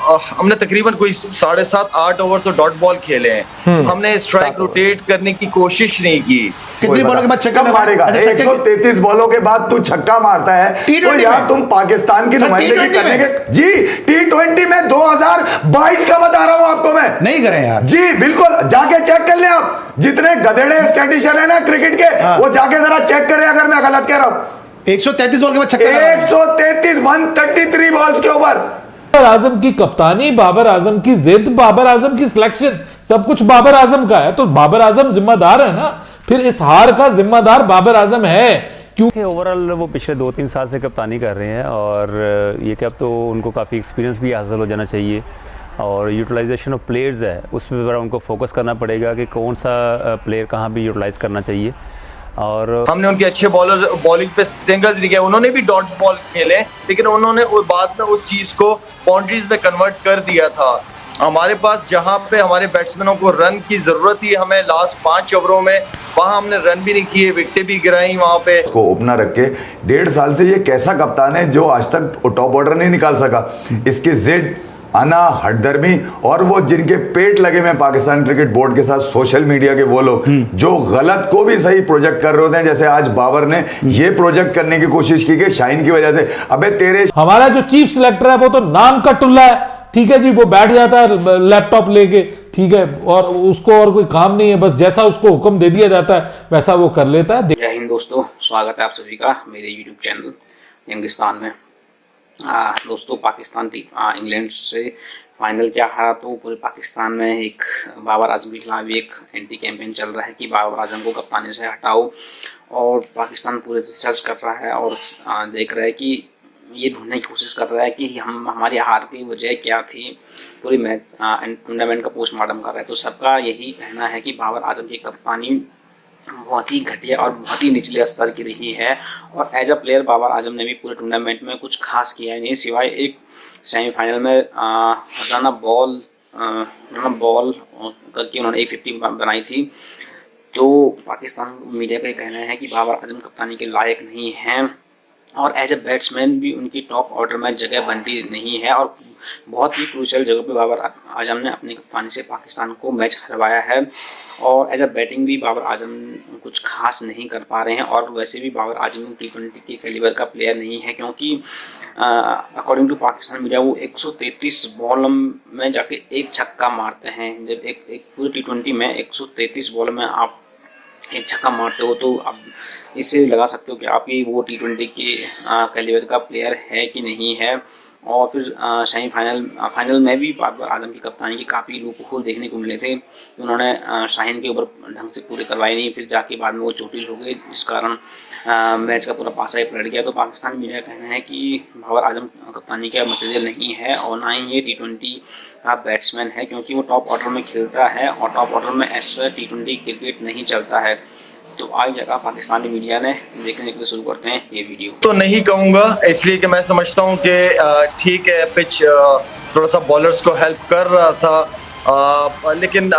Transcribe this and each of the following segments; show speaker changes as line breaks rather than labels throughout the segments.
हमने तकरीबन कोई 7.5-8 ओवर तो डॉट बॉल खेले हैं। हमने स्ट्राइक रोटेट करने की कोशिश नहीं की।
कितनी बॉलों के बाद छक्का
मारेगा? 133 बॉलों के बाद तू छक्का मारता है तो यार तुम पाकिस्तान की नुमाइंदगी करने के जी T20 में 2022 का बता रहा हूं आपको मैं।
नहीं करें यार
जी बिल्कुल, जाके चेक कर ले आप। जितने गधेड़े स्टैटिशियन है ना क्रिकेट के, वो जाके जरा चेक करें अगर मैं गलत कह रहा हूं।
133 बॉल के बाद छक्का
133 133 बॉल्स के ऊपर।
बाबर आजम की कप्तानी, बाबर आजम की जिद, बाबर आजम की सिलेक्शन, सब कुछ बाबर आजम का है। तो बाबर आजम जिम्मेदार है ना, फिर इस हार का जिम्मेदार बाबर आजम है।
क्योंकि ओवरऑल वो पिछले 2-3 साल से कप्तानी कर रहे हैं और ये कि अब तो उनको काफ़ी एक्सपीरियंस भी हासिल हो जाना चाहिए और यूटिलाइजेशन ऑफ प्लेयर्स है उस पर बड़ा उनको फोकस करना पड़ेगा कि कौन सा प्लेयर कहाँ भी यूटिलाइज करना चाहिए। और
हमने उनके अच्छे बॉलर बॉलिंग पे सिंगल्स नहीं किया, उन्होंने भी डॉट्स बॉल खेले, लेकिन उन्होंने बाद में उस चीज को बाउंड्रीज में कन्वर्ट कर दिया था। हमारे पास जहां पे हमारे बैट्समैनों को रन की जरूरत थी, हमें लास्ट 5 ओवरों में वहां हमने रन भी नहीं किए, विकेटें भी गिराई वहां पे।
उसको ओपनर रख के 1.5 साल से ये कैसा कप्तान है जो आज तक टॉप ऑर्डर नहीं निकाल सका। इसकी जिद, अना, हटदर्मी और वो जिनके पेट लगे में पाकिस्तान क्रिकेट बोर्ड के साथ सोशल मीडिया के वो लोग जो गलत को भी सही प्रोजेक्ट कर रहे होते हैं, जैसे आज बाबर ने ये प्रोजेक्ट करने की कोशिश की कि शाहीन की वजह से। अबे तेरे
हमारा जो चीफ सिलेक्टर है वो तो नाम का टुल्ला है, ठीक है जी, वो बैठ जाता है लैपटॉप लेके, ठीक है, और उसको और कोई काम नहीं है, बस जैसा उसको हुक्म दे दिया जाता है वैसा वो कर लेता है।
जय हिंद दोस्तों, स्वागत है आप सभी का मेरे यूट्यूब चैनल यंगिस्तान में। दोस्तों, पाकिस्तान इंग्लैंड से फाइनल क्या हारा तो पूरे पाकिस्तान में एक बाबर आजम के खिलाफ एक एंटी कैंपेन चल रहा है कि बाबर आजम को कप्तानी से हटाओ, और पाकिस्तान पूरे रिसर्च कर रहा है और देख रहा है कि ये ढूंढने की कोशिश कर रहा है कि हमारी हार की वजह क्या थी। पूरी मैच टूर्नामेंट का पोस्टमार्टम कर रहा है। तो सबका यही कहना है कि बाबर आजम की कप्तानी बहुत ही घटिया और बहुत ही निचले स्तर की रही है, और as a player Babar Azam ने भी पूरे टूर्नामेंट में कुछ खास किया नहीं, सिवाय एक सेमीफाइनल में रोजाना बॉल करके उन्होंने 150 बनाई थी। तो पाकिस्तान मीडिया का कहना है कि बाबर आजम कप्तानी के लायक नहीं हैं और एज ए बैट्समैन भी उनकी टॉप ऑर्डर में जगह बनती नहीं है, और बहुत ही क्रूशियल जगह पे बाबर आजम ने अपनी कप्तानी से पाकिस्तान को मैच हरवाया है। और एज ए बैटिंग भी बाबर आजम कुछ खास नहीं कर पा रहे हैं, और वैसे भी बाबर आजम T20 के कैलिबर का प्लेयर नहीं है, क्योंकि अकॉर्डिंग टू पाकिस्तान मीडिया वो 133 बॉल में जाके एक छक्का मारते हैं। जब एक पूरे T20 में 133 बॉल में आप एक छक्का मारते हो तो अब इससे लगा सकते हो कि आप ही वो T20 के कैलिबर का प्लेयर है कि नहीं है। और फिर फाइनल में भी बाबर आजम की कप्तानी की काफ़ी लूप होल देखने को मिले थे। उन्होंने शाहीन के ऊपर ढंग से पूरे करवाए नहीं, फिर जाके बाद में वो चोटिल हो गए, जिस कारण मैच का पूरा पासा ही पलट गया। तो पाकिस्तान मीडिया का कहना है कि बाबर आजम कप्तानी का मटेरियल नहीं है और ना ही ये T20 का बैट्समैन है, क्योंकि वो टॉप ऑर्डर में खेलता है और टॉप ऑर्डर में ऐसा T20 क्रिकेट नहीं चलता है। तो आज जगह पाकिस्तानी मीडिया ने देखने के लिए शुरू करते हैं ये वीडियो।
तो नहीं कहूँगा, इसलिए कि मैं समझता हूँ कि ठीक है, पिच थोड़ा सा बॉलर्स को हेल्प कर रहा था, लेकिन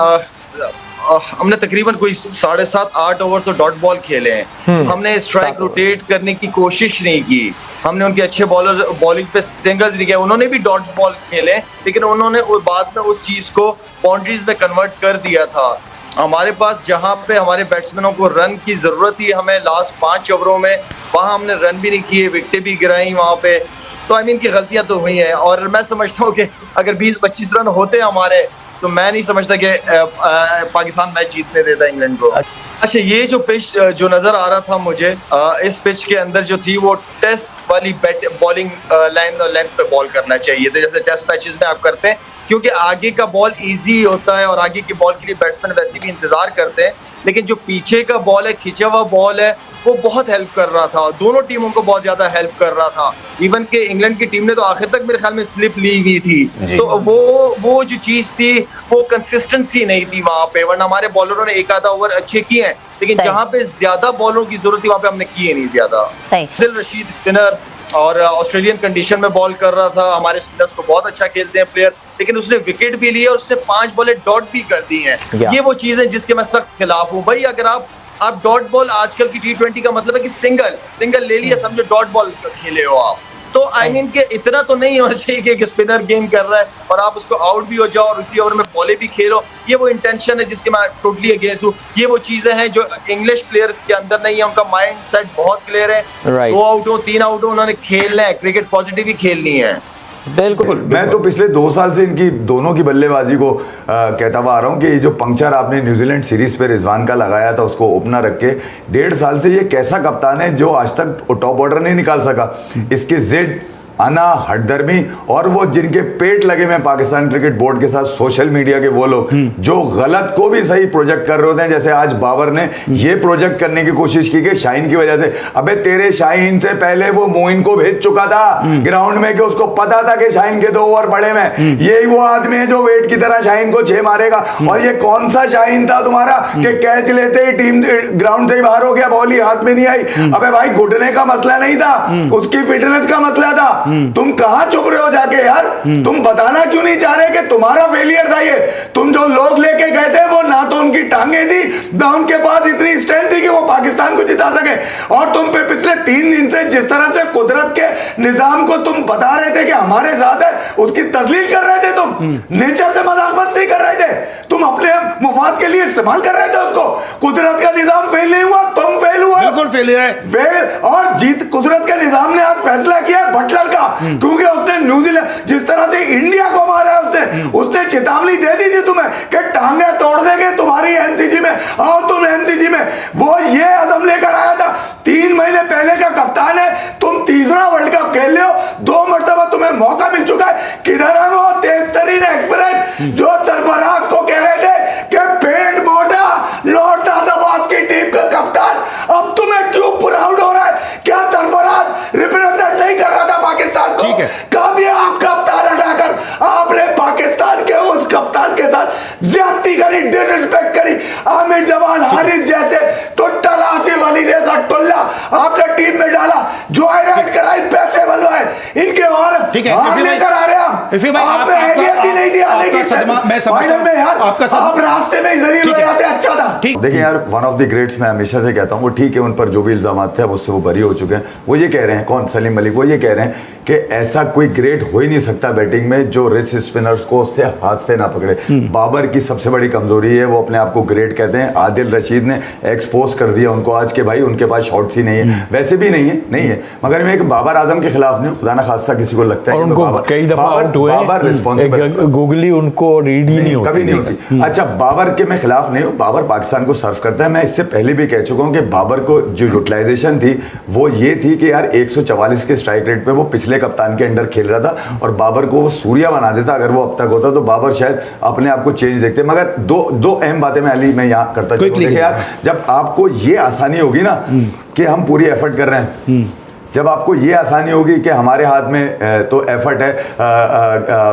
हमने तकरीबन कोई 7.5-8 ओवर तो डॉट बॉल खेले हैं। हमने स्ट्राइक रोटेट करने की कोशिश नहीं की। हमने उनके अच्छे बॉलर बॉलिंग पे सिंगल्स नहीं किया, उन्होंने भी डॉट्स बॉल खेले, लेकिन उन्होंने बाद में उस चीज को बाउंड्रीज में कन्वर्ट कर दिया था। हमारे पास जहां पे हमारे बैट्समैनों को रन की जरूरत थी, हमें लास्ट 5 ओवरों में वहां हमने रन भी नहीं किए, विकेटें भी गिराई वहां पे। तो की गलतियां तो हुई हैं, और मैं समझता हूँ कि अगर 20-25 रन होते हमारे, तो मैं नहीं समझता कि पाकिस्तान मैच जीतने देता इंग्लैंड को। अच्छा, ये जो पिच जो नजर आ रहा था मुझे, इस पिच के अंदर जो थी वो टेस्ट वाली बॉलिंग लेंथ पे बॉल करना चाहिए था, जैसे टेस्ट मैचेस में आप करते हैं, क्योंकि आगे का बॉल इजी होता है और आगे की बॉल के लिए बैट्समैन वैसे भी इंतजार करते हैं, लेकिन जो पीछे का बॉल है, खिंचा हुआ बॉल है, वो बहुत हेल्प कर रहा था, दोनों टीमों को बहुत ज्यादा हेल्प कर रहा था। इवन के इंग्लैंड की टीम ने तो आखिर तक मेरे ख्याल में स्लिप ली हुई थी। तो वो जो चीज थी वो कंसिस्टेंसी नहीं थी वहां पे, वरना हमारे बॉलरों ने एक आधा ओवर अच्छे किए हैं, लेकिन जहां पे ज्यादा बॉलरों की जरूरत थी वहां पे हमने किए नहीं ज्यादा। दिल रशीद स्पिनर और ऑस्ट्रेलियन कंडीशन में बॉल कर रहा था, हमारे स्पिनर्स को बहुत अच्छा खेलते हैं प्लेयर, लेकिन उसने विकेट भी लिया और उसने 5 बॉलें डॉट भी कर दी हैं। ये वो चीजें जिसके मैं सख्त खिलाफ हूँ भाई। अगर आप डॉट बॉल, आजकल की T20 का मतलब है कि सिंगल ले लिया, समझो डॉट बॉल खेले हो आप। तो आई मीन के इतना तो नहीं होना चाहिए कि एक स्पिनर गेम कर रहा है और आप उसको आउट भी हो जाओ और उसी ओवर में बॉले भी खेलो। ये वो इंटेंशन है जिसके मैं टोटली अगेंस्ट हूँ। ये वो चीजें हैं जो इंग्लिश प्लेयर्स के अंदर नहीं है। उनका माइंड सेट बहुत क्लियर है, 2 आउट हो 3 आउट हो उन्होंने खेलना है, क्रिकेट पॉजिटिव ही खेलनी है।
बिल्कुल।
मैं तो पिछले 2 साल से इनकी दोनों की बल्लेबाजी को कहता हुआ आ रहा हूँ कि ये जो पंक्चर आपने न्यूजीलैंड सीरीज पे रिजवान का लगाया था उसको ओपनर रख के, 1.5 साल से ये कैसा कप्तान है जो आज तक टॉप ऑर्डर नहीं निकाल सका। इसके जिद, अना, हटदर्मी और वो जिनके पेट लगे हुए पाकिस्तान क्रिकेट बोर्ड के साथ सोशल मीडिया के वो लोग जो गलत को भी सही प्रोजेक्ट कर रहे होते हैं। जैसे आज बाबर ने ये प्रोजेक्ट करने की कोशिश की कि शाहीन की वजह से, अबे तेरे शाहीन से पहले वो मोइन को भेज चुका था ग्राउंड में कि उसको पता था कि शाहीन के 2 ओवर बड़े में, यही वो आदमी है जो वेट की तरह शाहीन को 6 मारेगा। और ये कौन सा शाहीन था तुम्हारा कि कैच लेते ही टीम ग्राउंड से ही बाहर हो गया, बॉल ही हाथ में नहीं आई। अबे भाई घुटने का मसला नहीं था, उसकी फिटनेस का मसला था। तुम कहां चुप रहे हो जाके यार? तुम बताना क्यों नहीं चाह रहे कि तुम्हारा फेलियर था ये? तुम जो लोग लेके गए थे वो ना तो उनकी टांगे थी ना उनके पास इतनी स्ट्रेंथ थी कि वो पाकिस्तान को जिता सके। और तुम पे पिछले 3 दिन से जिस तरह से कुदरत के निजाम को तुम बता रहे थे कि हमारे साथ है, उसकी तस्लील कर रहे थे। तुम नेचर से मजाक मस्ती कर रहे थे, तुम अपने मुफाद के लिए इस्तेमाल कर रहे थे उसको। कुदरत का निजाम फेल नहीं हुआ, तुम फेल हुआ।
बिल्कुल फेलियर है।
और जीत कुदरत के निजाम ने आज फैसला किया बटलर का, क्योंकि उसने न्यूजीलैंड जिस तरह से इंडिया को मारा है, उसने चेतावनी दे दी थी तुम्हें कि टांगे तोड़ देंगे तुम्हारी एमसीजी में, आओ तुम एमसीजी में। वो ये अज़म लेकर आया था। 3 महीने पहले का कप्तान है, तुम तीसरा वर्ल्ड कप खेल रहे हो, 2 मरतबा तुम्हें मौका मिल चुका है। किधर है वो तेज तरीन एक्सप्रेस जो सरफराज को कह रहे थे कि पेट मोटा लॉर्ड दादाबाद की टीम का कप्तान? अब तुम्हें क्यों प्राउड हो रहा है? क्या सरफराज रिप्रेजेंट नहीं कर रहा था पाकिस्तान को?
ठीक है।
कब ये आप कप्तान हटाकर आपने पाकिस्तान के उस कप्तान के साथ ज्यादती करी, डिसरिस्पेक्ट करी? आमिर जमान हारिस जैसे टुट्टल आसिफ अली जैसा टुल्ला आपने टीम में डाला, जो राइट कराई, पैसे बलवाए इनके, और
ठीक है,
हार लेकर आ रहे
इफ़ी भाई,
आपने आइडिया ही नहीं दिया।
आपका सदमा मैं समझता हूं,
में यार
आपका सदमा
आप रास्ते में जरूर हो जाते, अच्छा था।
ठीक।
देखिए यार, वन ऑफ द ग्रेट्स मैं हमेशा से कहता हूँ, वो ठीक है, उन पर जो भी इल्जाम थे अब उससे वो बरी हो चुके हैं। वो ये कह रहे हैं, कौन, सलीम मलिक, वो ये कह रहे हैं कि ऐसा कोई ग्रेट हो ही नहीं सकता बैटिंग में जो रिच स्पिनर्स को उससे हाथ से ना पकड़े। बाबर की सबसे बड़ी कमजोरी है, वो अपने आप को ग्रेट कहते हैं। आदिल रशीद ने एक्सपोज कर दिया उनको आज के भाई उनके पास शॉट्स ही नहीं है, वैसे भी नहीं है। मगर मैं एक बाबर आजम के खिलाफ नहीं, खुदा ना खास्ता किसी को लगता है
कि कई दफा आउट हुए,
बाबर रिस्पॉन्सिबल,
गूगली उनको रीड ही नहीं होती,
कभी नहीं होती। अच्छा, बाबर के मैं खिलाफ नहीं हूँ, बाबर पाकिस्तान को सर्व करता है। मैं इससे पहले भी कह चुका हूँ कि बाबर को जो यूटिलाइजेशन थी वो ये थी कि यार 144 के स्ट्राइक रेट पे वो पिछले कप्तान के अंडर खेल रहा था और बाबर को वो सूर्या बना देता। अगर वो अब तक होता तो बाबर शायद अपने आप को चेंज देखते। मगर दो अहम बातें मैं अली मैं यहाँ करता चलूं। देखिए यार, जब आपको ये आसानी होगी ना कि हम पूरी एफर्ट कर रहे हैं, जब आपको ये आसानी होगी कि हमारे हाथ में तो एफर्ट है,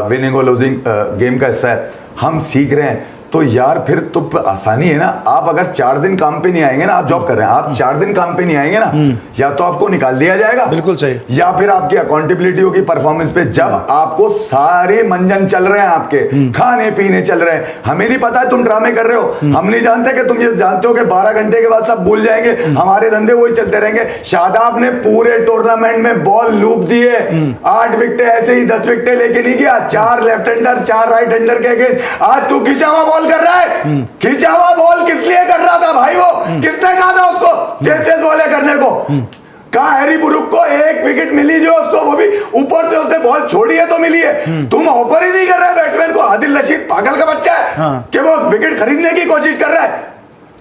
विनिंग और लूजिंग गेम का हिस्सा है, हम सीख रहे हैं, तो यार फिर तो आसानी है ना। आप अगर 4 दिन काम पे नहीं आएंगे ना, आप जॉब कर रहे हैं, आप 4 दिन काम पे नहीं आएंगे ना, या तो आपको निकाल दिया जाएगा,
बिल्कुल सही,
या फिर आपकी अकाउंटेबिलिटी होगी परफॉर्मेंस पे। जब आपको सारे मंजन चल रहे हैं, आपके खाने पीने चल रहे हैं, हमें नहीं पता है तुम ड्रामे कर रहे हो, हम नहीं जानते कि तुम ये जानते हो कि 12 घंटे के बाद सब भूल जाएंगे, हमारे धंधे वही चलते रहेंगे। शादाब ने पूरे टूर्नामेंट में बॉल लूप दिए, 8 विकेटें ऐसे ही 10 विकेटें लेके नहीं गया, 4 लेफ्ट हैंडर 4 राइट हैंडर के अगेंस्ट। आज तू खिंचा हुआ बॉल कर रहा है, खिंचा हुआ बॉल किस लिए कर रहा था भाई? वो किसने कहा था उसको तेज बॉलें करने को? कहा हैरी ब्रूक को 1 विकेट मिली जो उसको, वो भी ऊपर से उसने बॉल छोड़ी है तो मिली है। तुम ऑफर ही नहीं कर रहे बैट्समैन को। आदिल रशीद पागल का बच्चा है कि वो विकेट खरीदने की कोशिश कर रहा है।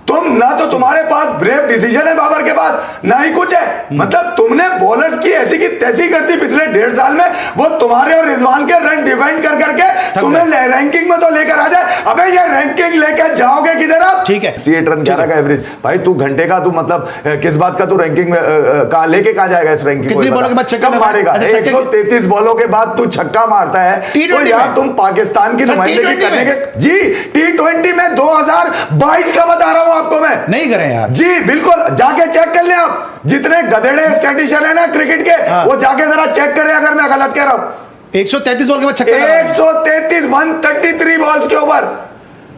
तुम ना तो तुम्हारे पास ब्रेव डिसीजन है बाबर के पास, ना ही कुछ है। मतलब तुमने बॉलर्स की ऐसी की तैसी करती पिछले 1.5 साल में, वो तुम्हारे और रिजवान के रन डिफेंड कर करके तुम्हें रैंकिंग में तो लेकर आ जाए। अबे ये रैंकिंग लेकर जाओगे किधर आप?
ठीक है,
8 रन 11 का एवरेज भाई, तू घंटे का, तू मतलब किस बात का तू रैंकिंग में कहां लेके कहां जाएगा? इस रैंकिंग
कितनी बॉलों के बाद छक्का
मारेगा? 133 बॉलों के बाद तू छक्का मारता है, तो यार तुम पाकिस्तान की नुमाइंदगी करने के जी T20 में 2022 का बता रहा हूं आपको मैं,
नहीं करें यार
जी बिल्कुल। जाके चेक कर ले आप, जितने गधेड़े स्टैटिस्टिशियन है ना क्रिकेट के, वो जाके जरा चेक करें अगर मैं गलत कह रहा हूं।
133 बॉल के बाद छक्का,
133 133 बॉल्स के ऊपर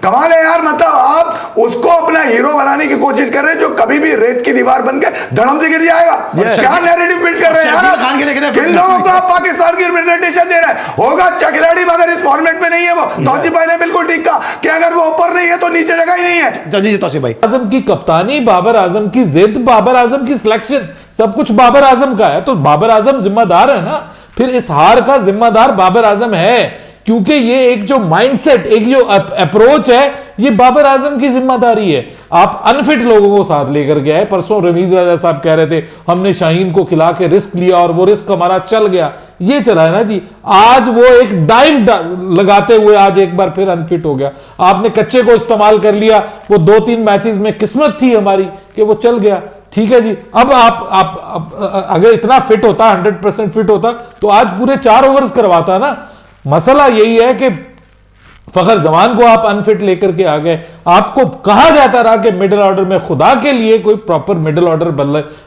कमाल है यार, मतलब आप उसको अपना हीरो बनाने की कोशिश कर रहे हैं जो कभी भी रेत की दीवार बन के धड़म से गिर जाएगा। क्या नैरेटिव बिल्ड कर रहे हैं यार?
खान के देख रहे हैं,
किन लोगों को आप पाकिस्तान की रिप्रेजेंटेशन दे रहे हैं? होगा अच्छा खिलाड़ी मगर इस फॉर्मेट में नहीं है वो। तौसीफ भाई ने बिल्कुल ठीक कहा कि अगर वो ऊपर नहीं है तो नीचे जगह ही नहीं है।
जल्दी तौसीफ भाई,
आजम की कप्तानी, बाबर आजम की जिद, बाबर आजम की सिलेक्शन, सब कुछ बाबर आजम का है, तो बाबर आजम जिम्मेदार है ना। फिर इस हार का जिम्मेदार बाबर आजम है, क्योंकि ये एक जो माइंडसेट, एक जो अप्रोच है, ये बाबर आजम की जिम्मेदारी है। आप अनफिट लोगों को साथ लेकर के आए। परसों रमीज राजा साहब कह रहे थे हमने शाहीन को खिला के रिस्क लिया और वो रिस्क हमारा चल गया, ये चला है ना जी। आज वो एक डाइव लगाते हुए आज एक बार फिर अनफिट हो गया। आपने कच्चे को इस्तेमाल कर लिया, वो 2-3 मैचेस में किस्मत थी हमारी कि वो चल गया, ठीक है जी। अब आप अगर इतना फिट होता, 100% फिट होता, तो आज पूरे 4 ओवर्स करवाता ना। मसला यही है कि फखर जमान को आप अनफिट लेकर के आ गए। आपको कहा जाता रहा कि मिडिल ऑर्डर में खुदा के लिए कोई प्रॉपर मिडिल ऑर्डर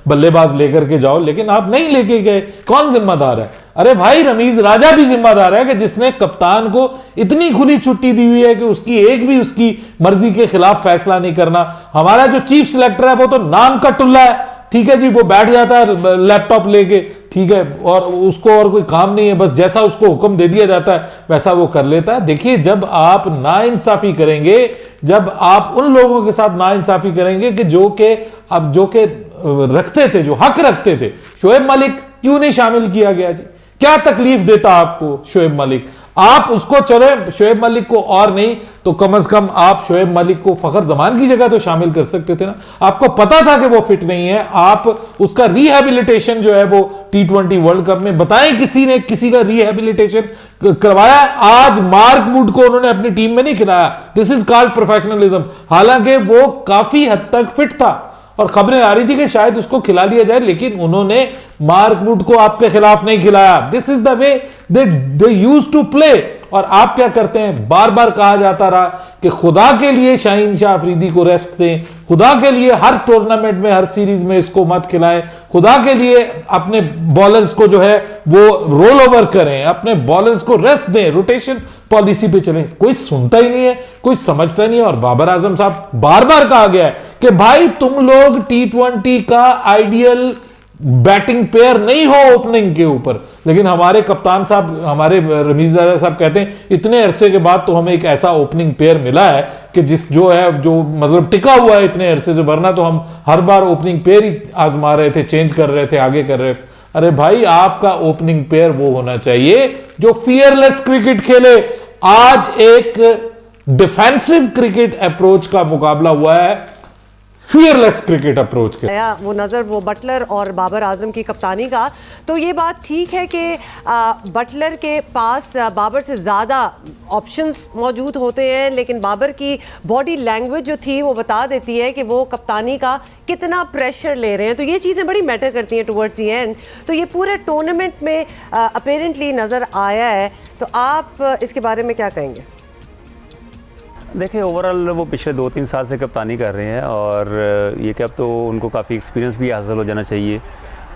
बल्लेबाज लेकर के जाओ, लेकिन आप नहीं लेके गए। कौन जिम्मेदार है? अरे भाई रमीज राजा भी जिम्मेदार है कि जिसने कप्तान को इतनी खुली छुट्टी दी हुई है कि उसकी एक भी उसकी मर्जी के खिलाफ फैसला नहीं करना। हमारा जो चीफ सिलेक्टर है वो तो नाम का टुल्ला है, ठीक है जी। वो बैठ जाता है लैपटॉप लेके, ठीक है, और उसको और कोई काम नहीं है, बस जैसा उसको हुक्म दे दिया जाता है वैसा वो कर लेता है। देखिए, जब आप नाइंसाफी करेंगे, जब आप उन लोगों के साथ नाइंसाफी करेंगे कि जो के रखते थे, जो हक रखते थे, शोएब मलिक क्यों नहीं शामिल किया गया जी? क्या तकलीफ देता आपको शोएब मलिक? आप उसको, चले शोएब मलिक को और नहीं तो कम से कम आप शोएब मलिक को फखर जमान की जगह तो शामिल कर सकते थे ना। आपको पता था कि वो फिट नहीं है, आप उसका रिहेबिलिटेशन जो है वो T20 वर्ल्ड कप में बताएं, किसी ने किसी का रिहेबिलिटेशन करवाया? आज मार्क वुड को उन्होंने अपनी टीम में नहीं खिलाया। This is called professionalism. हालांकि वो काफी हद तक फिट था और खबरें आ रही थी कि शायद उसको खिला लिया जाए, लेकिन उन्होंने मार्क वुड को आपके खिलाफ नहीं खिलाया। This is the way they used to play. और आप क्या करते हैं? बार बार कहा जाता रहा कि खुदा के लिए शाहीन शाह अफरीदी को रेस्ट दें, खुदा के लिए हर टूर्नामेंट में, हर सीरीज में इसको मत खिलाएं, खुदा के लिए अपने बॉलर्स को जो है वो रोल ओवर करें, अपने बॉलर्स को रेस्ट दें, रोटेशन पॉलिसी पे चलें। कोई सुनता ही नहीं है, कोई समझता नहीं है। और बाबर आजम साहब बार बार कहा गया है कि भाई तुम लोग T20 का आइडियल बैटिंग पेयर नहीं हो ओपनिंग के ऊपर। लेकिन हमारे कप्तान साहब, हमारे रमीज राजा साहब कहते हैं इतने अरसे के बाद तो हमें एक ऐसा ओपनिंग पेयर मिला है कि जो मतलब टिका हुआ है इतने अरसे से, वरना तो हम हर बार ओपनिंग पेयर ही आजमा रहे थे, चेंज कर रहे थे, आगे कर रहे थे। अरे भाई, आपका ओपनिंग पेयर वो होना चाहिए जो फियरलेस क्रिकेट खेले। आज एक डिफेंसिव क्रिकेट अप्रोच का मुकाबला हुआ है फियरलेस क्रिकेट अप्रोच के।
वो नज़र वो बटलर और बाबर आजम की कप्तानी का, तो ये बात ठीक है कि बटलर के पास बाबर से ज़्यादा ऑप्शंस मौजूद होते हैं, लेकिन बाबर की बॉडी लैंग्वेज जो थी वो बता देती है कि वो कप्तानी का कितना प्रेशर ले रहे हैं। तो ये चीज़ें बड़ी मैटर करती हैं टुवर्ड्स दी एंड। तो ये पूरे टूर्नामेंट में अपेरेंटली नज़र आया है, तो आप इसके बारे में क्या कहेंगे?
देखिए, ओवरऑल वो पिछले 2-3 साल से कप्तानी कर रहे हैं और ये कि अब तो उनको काफ़ी एक्सपीरियंस भी हासिल हो जाना चाहिए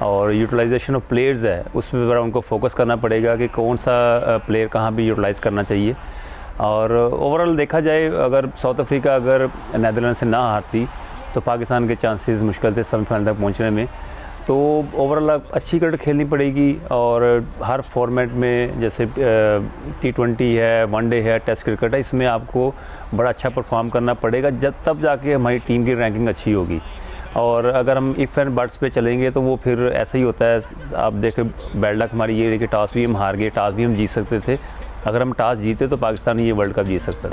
और यूटिलाइजेशन ऑफ प्लेयर्स है उस पर ज़रा उनको फोकस करना पड़ेगा कि कौन सा प्लेयर कहाँ भी यूटिलाइज़ करना चाहिए। और ओवरऑल देखा जाए, अगर साउथ अफ्रीका अगर नैदरलैंड से ना हारती तो पाकिस्तान के चांसेस मुश्किल थे सेमीफाइनल तक पहुँचने में। तो ओवरऑल अच्छी क्रिकेट खेलनी पड़ेगी और हर फॉर्मेट में, जैसे T20 है, वनडे है, टेस्ट क्रिकेट है, इसमें आपको बड़ा अच्छा परफॉर्म करना पड़ेगा, तब जाके हमारी टीम की रैंकिंग अच्छी होगी। और अगर हम इफ़ एंड बट्स पे चलेंगे तो वो फिर ऐसा ही होता है। आप देखें, बैड लक हमारी ये है कि टॉस भी हम हार गए, टॉस भी हम जीत सकते थे। अगर हम टॉस जीते तो पाकिस्तान ये वर्ल्ड कप जीत सकता था।